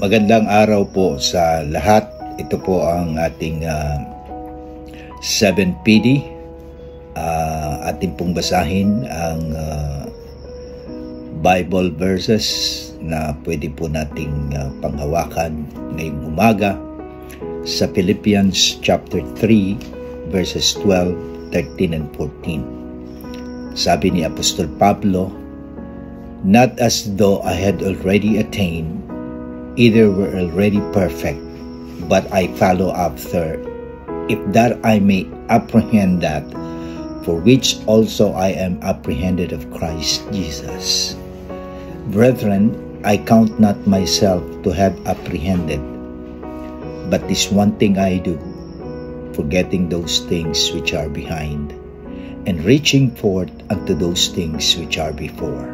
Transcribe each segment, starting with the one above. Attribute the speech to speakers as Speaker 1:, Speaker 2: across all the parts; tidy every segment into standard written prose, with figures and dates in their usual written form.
Speaker 1: Magandang araw po sa lahat. Ito po ang ating 7PD. Ating pong basahin ang Bible verses na pwede po nating panghawakan ngayong umaga sa Philippians chapter 3 verses 12, 13, and 14. Sabi ni Apostol Pablo, "Not as though I had already attained, either were already perfect, but I follow after, if that I may apprehend that, for which also I am apprehended of Christ Jesus. Brethren, I count not myself to have apprehended, but this one thing I do, forgetting those things which are behind, and reaching forth unto those things which are before.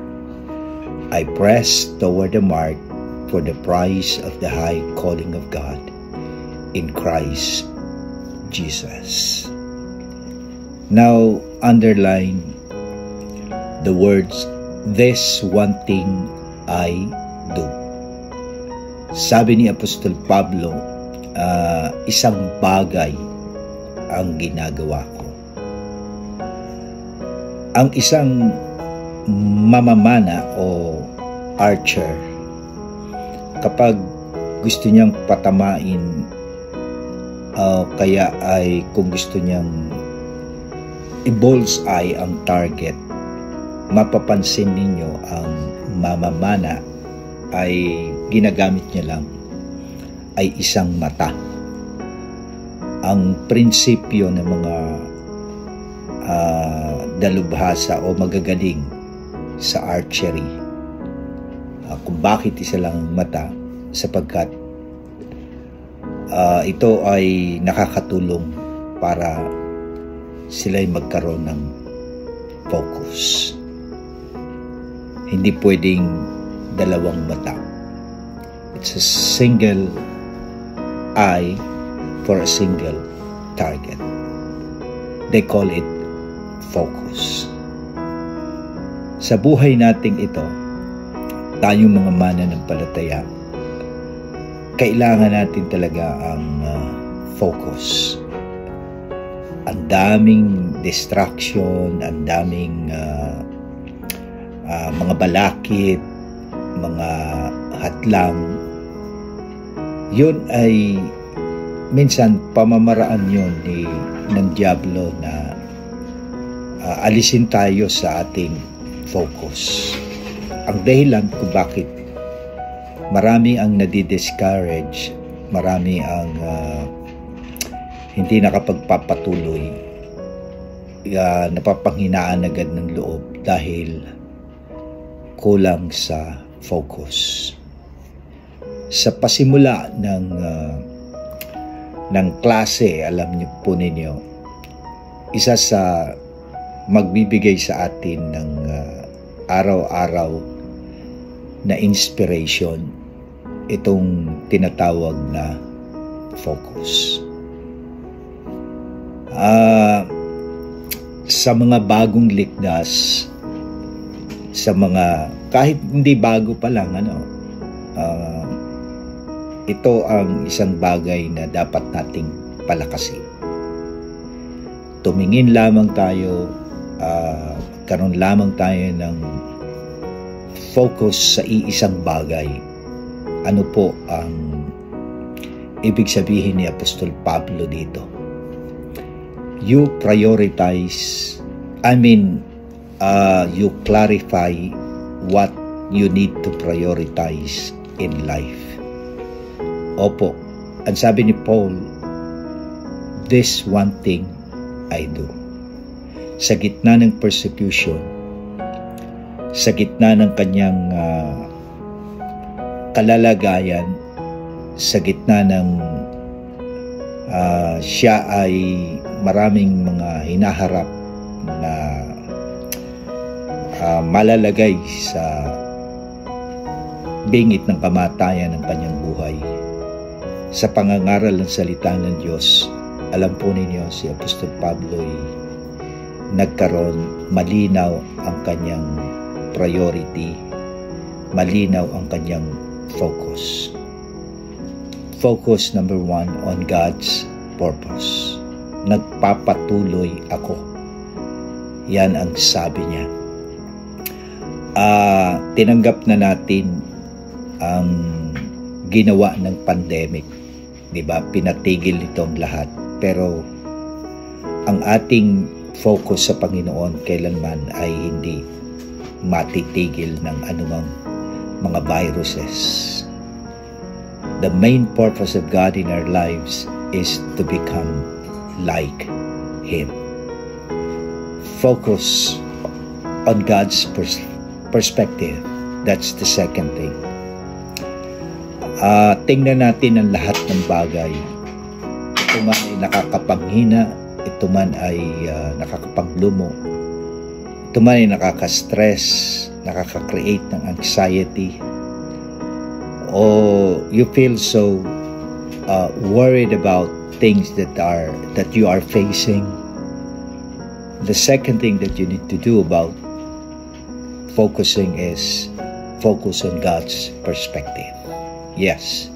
Speaker 1: I press toward the mark for the prize of the high calling of God in Christ Jesus." Now, underline the words, "This one thing I do." Sabi ni Apostol Pablo, isang bagay ang ginagawa ko. Ang isang mamamana o archer, kapag gusto niyang patamain, kaya ay kung gusto niyang i-bullseye ang target, mapapansin ninyo ang mamamana ay ginagamit niya lang ay isang mata. Ang prinsipyo ng mga dalubhasa o magagaling sa archery, kung bakit isa lang mata, sapagkat ito ay nakakatulong para sila'y magkaroon ng focus. Hindi pwedeng dalawang mata. It's a single eye for a single target. They call it focus. Sa buhay nating ito, tayong mga mananampalataya, kailangan natin talaga ang focus. Ang daming distraction, ang daming mga balakid, mga hadlang. Yun ay minsan pamamaraan yun ng Diablo na alisin tayo sa ating focus. Ang dahilan kung bakit marami ang nadi-discourage, marami ang hindi nakapagpapatuloy, napapanghinaan agad ng loob dahil kulang sa focus. Sa pasimula ng klase, alam niyo po ninyo, isa sa magbibigay sa atin ng araw-araw na inspiration, itong tinatawag na focus. Sa mga bagong likdas, sa mga kahit hindi bago pa lang, ito ang isang bagay na dapat nating palakasin. Tumingin lamang tayo, karon lamang tayo ng focus sa iisang bagay. Ano po ang ibig sabihin ni Apostol Pablo dito? You prioritize, you clarify what you need to prioritize in life. Opo, ang sabi ni Paul, "This one thing I do." Sa gitna ng persecution, sa gitna ng kanyang kalalagayan, sa gitna ng siya ay maraming mga hinaharap na malalagay sa bingit ng kamatayan ng kanyang buhay. Sa pangangaral ng salita ng Diyos, alam po ninyo, si Apostol Pablo ay nagkaroon, malinaw ang kanyang priority, malinaw ang kanyang focus. focus number 1 on God's purpose. Nagpapatuloy ako. Yan ang sabi niya. Tinanggap na natin ang ginawa ng pandemic. Diba? Pinatigil itong lahat. Pero ang ating focus sa Panginoon kailanman ay hindi matitigil ng anumang mga viruses. The main purpose of God in our lives is to become like Him. Focus on God's perspective. That's the second thing. Tingnan natin ang lahat ng bagay. Ito man ay nakakapanghina, ito man ay nakakapaglumo, ito man ay nakaka-stress, nakaka-create ng anxiety, o you feel so worried about things that you are facing. The second thing that you need to do about focusing is focus on God's perspective. Yes.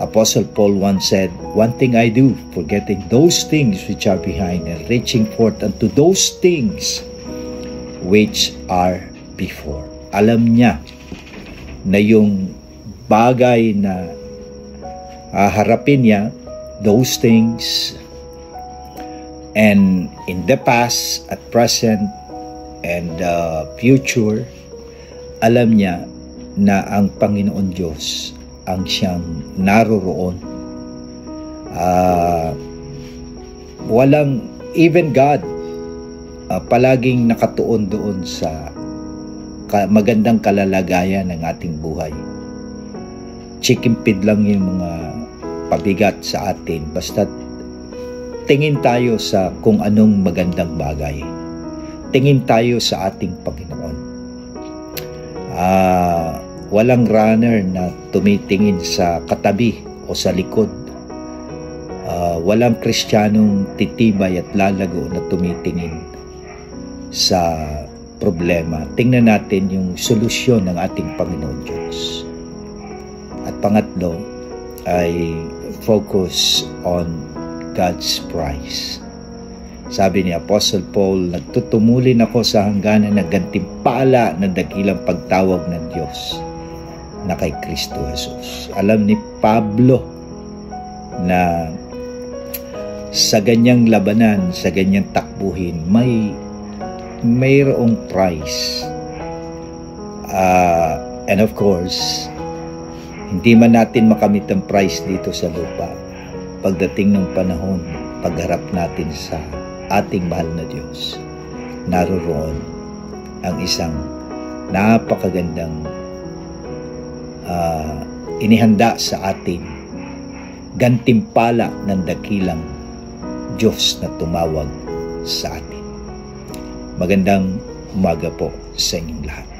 Speaker 1: Apostle Paul once said, "One thing I do, forgetting those things which are behind and reaching forth unto those things which are before." Alam niya na yung bagay na harapin niya, those things, and in the past, at present, and future, alam niya na ang Panginoon Diyos ang siyang naroroon. Walang, even God, palaging nakatuon doon sa magandang kalalagayan ng ating buhay. Chikimpid lang yung mga pabigat sa atin, basta tingin tayo sa kung anong magandang bagay. Tingin tayo sa ating Panginoon. Walang runner na tumitingin sa katabi o sa likod. Walang Kristiyanong titibay at lalago na tumitingin sa problema. Tingnan natin yung solusyon ng ating Panginoon Diyos. At pangatlo ay focus on God's prize. Sabi ni Apostle Paul, "Nagtutumulin ako sa hangganan ng gantimpala ng dakilang pagtawag ng Diyos na kay Kristo Jesus." Alam ni Pablo na sa ganyang labanan, sa ganyang takbuhin, mayroong prize. And of course, hindi man natin makamit ang prize dito sa lupa. Pagdating ng panahon, pagharap natin sa ating mahal na Diyos, naroroon ang isang napakagandang inihanda sa atin, gantimpala ng dakilang Diyos na tumawag sa atin. Magandang umaga po sa inyong lahat.